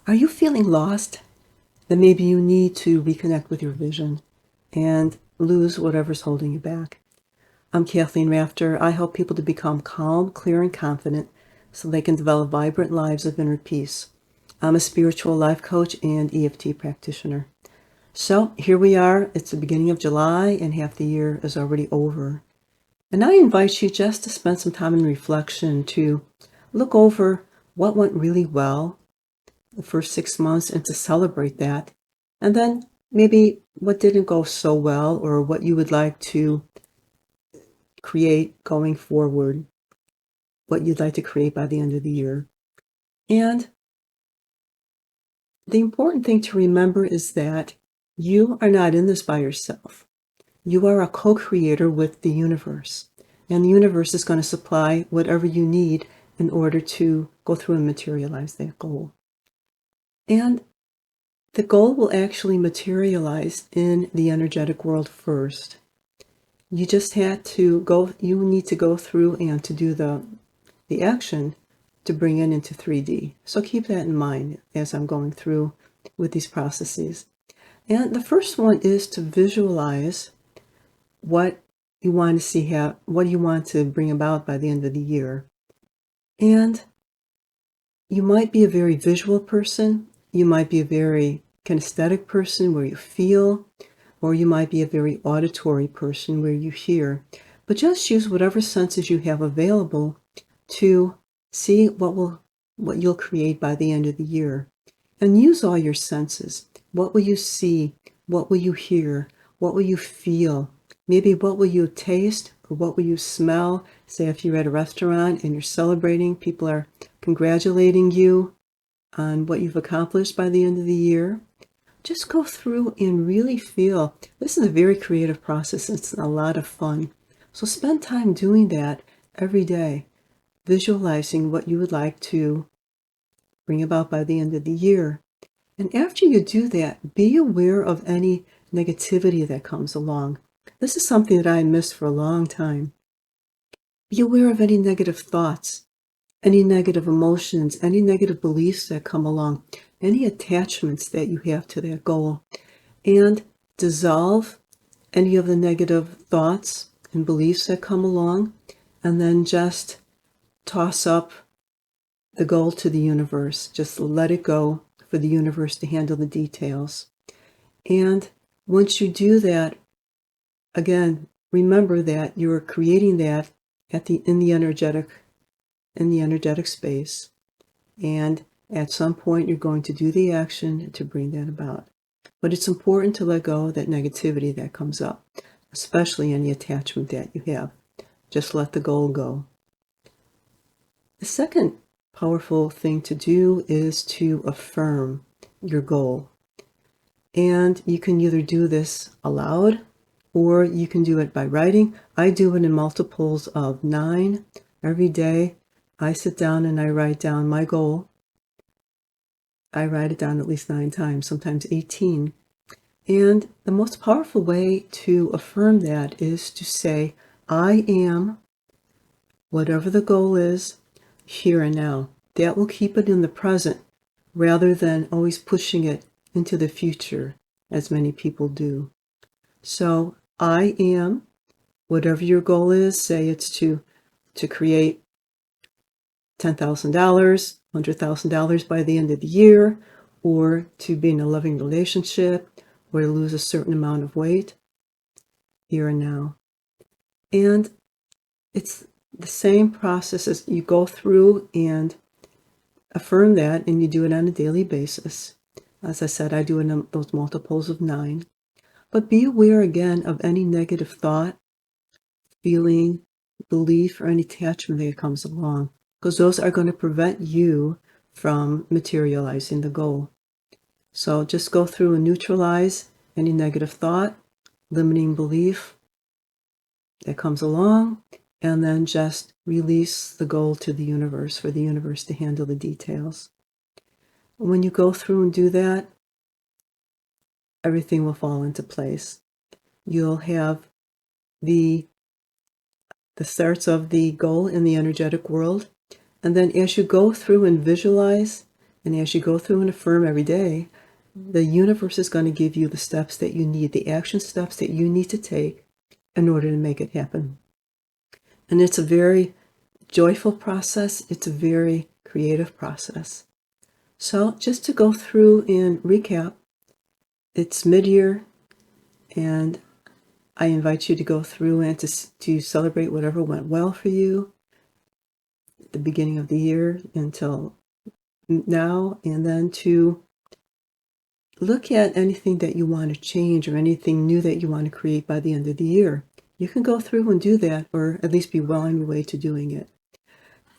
Are you feeling lost? Then maybe you need to reconnect with your vision and lose whatever's holding you back. I'm Kathleen Rafter. I help people to become calm, clear, and confident so they can develop vibrant lives of inner peace. I'm a spiritual life coach and EFT practitioner. So here we are. It's the beginning of July and half the year is already over. And I invite you just to spend some time in reflection to look over what went really well the first 6 months and to celebrate that. And then maybe what didn't go so well or what you would like to create going forward, what you'd like to create by the end of the year. And the important thing to remember is that you are not in this by yourself. You are a co-creator with the universe. And the universe is going to supply whatever you need in order to go through and materialize that goal. And the goal will actually materialize in the energetic world first. You just had to go, you need to go through and to do the action to bring it into 3D. So keep that in mind as I'm going through with these processes. And the first one is to visualize what you want to see, what you want to bring about by the end of the year. And you might be a very visual person. You might be a very kinesthetic person where you feel, or you might be a very auditory person where you hear. But just use whatever senses you have available to see what you'll create by the end of the year. And use all your senses. What will you see? What will you hear? What will you feel? Maybe what will you taste or what will you smell? Say if you're at a restaurant and you're celebrating, people are congratulating you on what you've accomplished by the end of the year. Just go through and really feel. This is a very creative process. It's a lot of fun. So spend time doing that every day, visualizing what you would like to bring about by the end of the year. And after you do that, be aware of any negativity that comes along. This is something that I missed for a long time. Be aware of any negative thoughts, any negative emotions, any negative beliefs that come along, any attachments that you have to that goal, and dissolve any of the negative thoughts and beliefs that come along, and then just toss up the goal to the universe. Just let it go for the universe to handle the details. And once you do that, again, remember that you're creating that in the energetic space. And at some point, you're going to do the action to bring that about. But it's important to let go of that negativity that comes up, especially any attachment that you have. Just let the goal go. The second powerful thing to do is to affirm your goal. And you can either do this aloud or you can do it by writing. I do it in multiples of 9 every day. I sit down and I write down my goal. I write it down at least 9 times, sometimes 18. And the most powerful way to affirm that is to say, I am whatever the goal is here and now. That will keep it in the present rather than always pushing it into the future, as many people do. So I am whatever your goal is. Say it's to create $10,000, $100,000 by the end of the year, or to be in a loving relationship, or to lose a certain amount of weight here and now. And it's the same process as you go through and affirm that, and you do it on a daily basis. As I said, I do it in those multiples of 9. But be aware again of any negative thought, feeling, belief, or any attachment that comes along, because those are going to prevent you from materializing the goal. So just go through and neutralize any negative thought, limiting belief that comes along, and then just release the goal to the universe for the universe to handle the details. When you go through and do that, everything will fall into place. You'll have the starts of the goal in the energetic world. And then as you go through and visualize And as you go through and affirm every day, the universe is going to give you the steps that you need, the action steps that you need to take in order to make it happen. And it's a very joyful process. It's a very creative process. So just to go through and recap, it's mid-year, and I invite you to go through and to celebrate whatever went well for you at the beginning of the year until now, and then to look at anything that you want to change or anything new that you want to create by the end of the year. You can go through and do that, or at least be well on your way to doing it.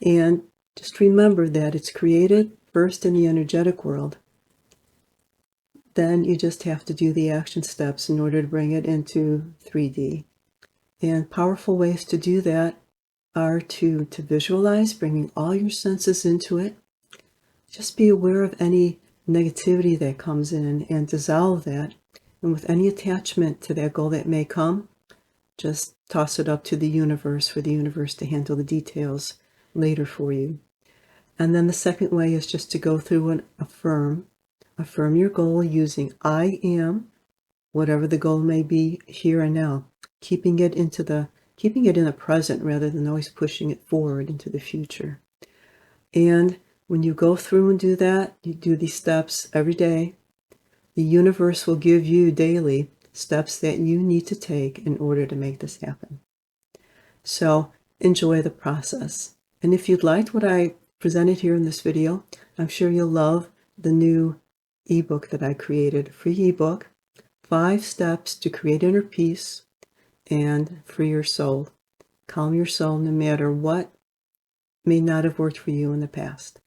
And just remember that it's created first in the energetic world. Then you just have to do the action steps in order to bring it into 3D. And powerful ways to do that are to visualize, bringing all your senses into it. Just be aware of any negativity that comes in and dissolve that. And with any attachment to that goal that may come, just toss it up to the universe for the universe to handle the details later for you. And then the second way is just to go through and affirm your goal using I am, whatever the goal may be here and now, keeping it in the present rather than always pushing it forward into the future. And when you go through and do that, you do these steps every day, the universe will give you daily steps that you need to take in order to make this happen. So enjoy the process. And if you'd liked what I presented here in this video, I'm sure you'll love the new ebook that I created, free ebook, 5 steps to create inner peace and free your soul. Calm your soul no matter what may not have worked for you in the past.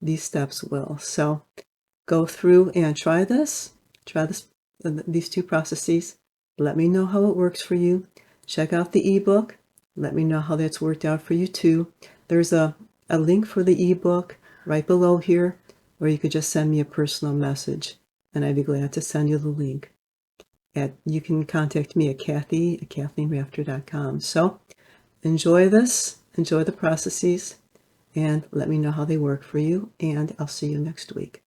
These steps will. So go through and try these 2 processes. Let me know how it works for you. Check out the ebook. Let me know how that's worked out for you too. There's a link for the ebook right below here, or you could just send me a personal message and I'd be glad to send you the link. You can contact me at kathy@kathleenrafter.com. So enjoy this, enjoy the processes, and let me know how they work for you, and I'll see you next week.